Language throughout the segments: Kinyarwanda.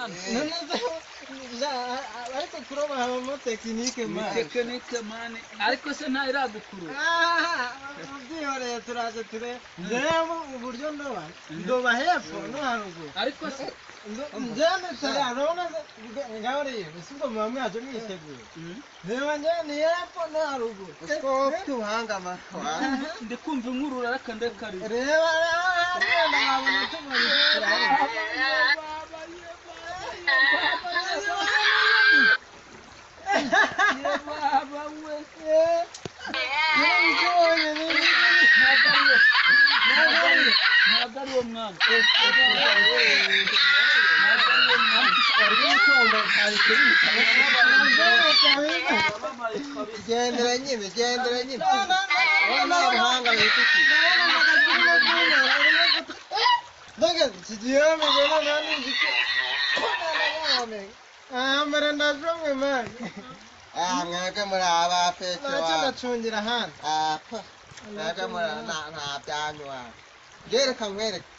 mwana ariko kuroba habamo tekinike mani tekinike mani ariko se nta iragukurura byihoreye turaje ture ndeba uburyo ndoba hepfo no haruguru ariko se njyane tararona ngahoreye usigo mama yaje mwiteguye reba njyane hepfo no haruguru uko tubuhanga ma ndikumva inkurura reka ndekari reba reba nkabona tumuri gendera nyine wana buhanga bifite Daga sijiyame bana nani jike amara ndashomwe man mwebwe muri abafeto naca ndacungira hano mwebwe muri nta byanywa gereka nkwereke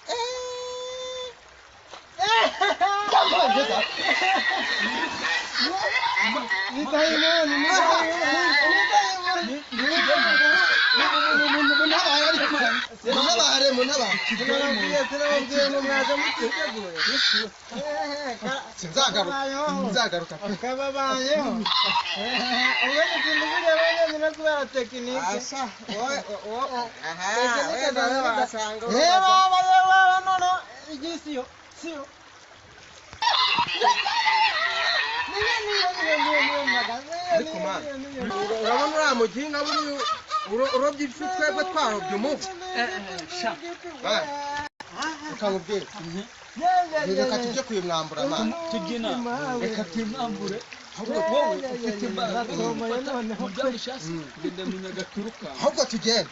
Nzagaruka kababayeho ubwo ikintu buriya banyanyina kubera tekinike nono igisiyo siyo urabona uriya muginga urobye ifi twebwe twarobye umuvu ukamubwira reka tujye kuyimwambura mama tugina reka tuyimwambure wowe ufite imbaraga ngenda menya gaturuka ahubwo tugende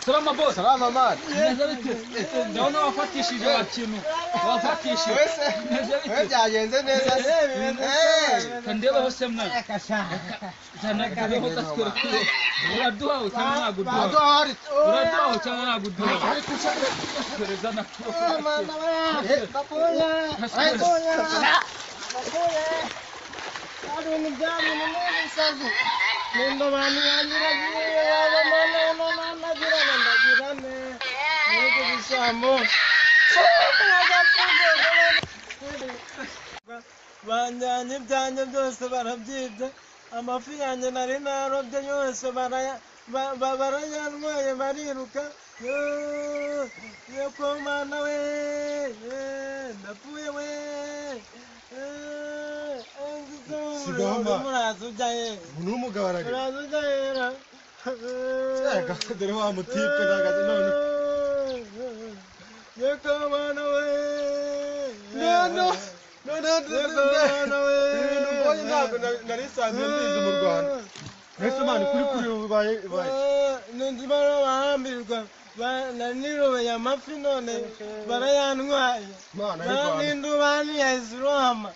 salama boss salama mani neza bite ndabona wafatishije wakintu wafatishije we byagenze neza kandebaho se mwana zanageho gaswere uraduhawe cyangwa ntabwo uduhawe uraduhawe cyangwa ntabwo uduhawe ariko ushaka na Aduh jam ini saja. Nendo mani anjira jiran ini tu bisa mo. Banjanya janya dosa barab jibda. Amafi anja nari narob janyo dosa baraya baraya nuye mariruka. Yo komana we, napuye we. n'umugabo aragenda dore wa mutipe nagaze none yekamana we no ubonye ntabwo nari isanzwe mbizi mu Rwanda mbese mani kuri ubaye nzimara bahambirwa nanirobeye amafi none barayantwaye nindubani yazirohama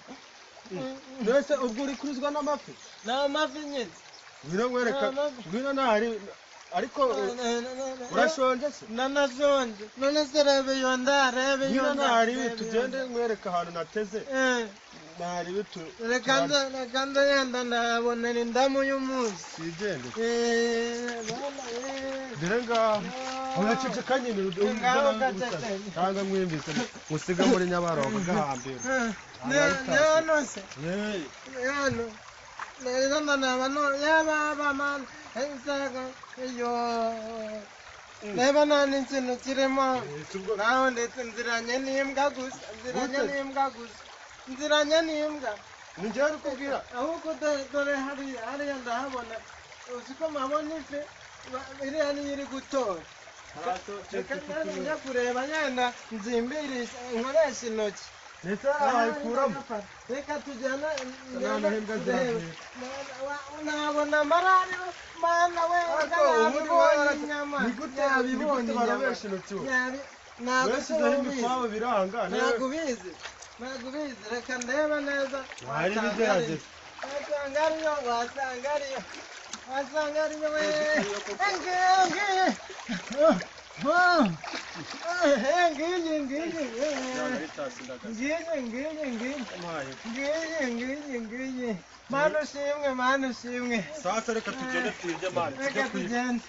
mbese ubwo uri kurizwa n'amafi n'amafi nyine ngwino nkwereka ngwino ntahari ariko urashonje se nanashonje none se rebe iyo ndarebe iyo ngwino ntahari tugende nkwereka ahantu nateze ntahari bitu reka ndagenda ndabonera indamu y'umunsi sigende dore ngaho uraceceka nyine cyangwa mwumvise musiga muri Nyabarongo gahambira Nano se Nano Neza naba no yaba man ensaga yo Neba nani nsintu kiremo naho ndetse nziranye n'imbwa gusa nziranye n'imbwa nijye uri kubwira ahubwo dore hariya ndahabona uziko mabona ife iriya niyo iri gutora reka njya kureba yenda nzimbirisha nkoresha intoki ndetse abayikuramo reka tujyana nabona amarariro mana we nigute abibonye barabesha intoki ntabwo ubizi reka ndeba neza hari ibigerageza wasanga ariyo we Manu simwe. Sasa reka tugende twirye mani. Reka tugende.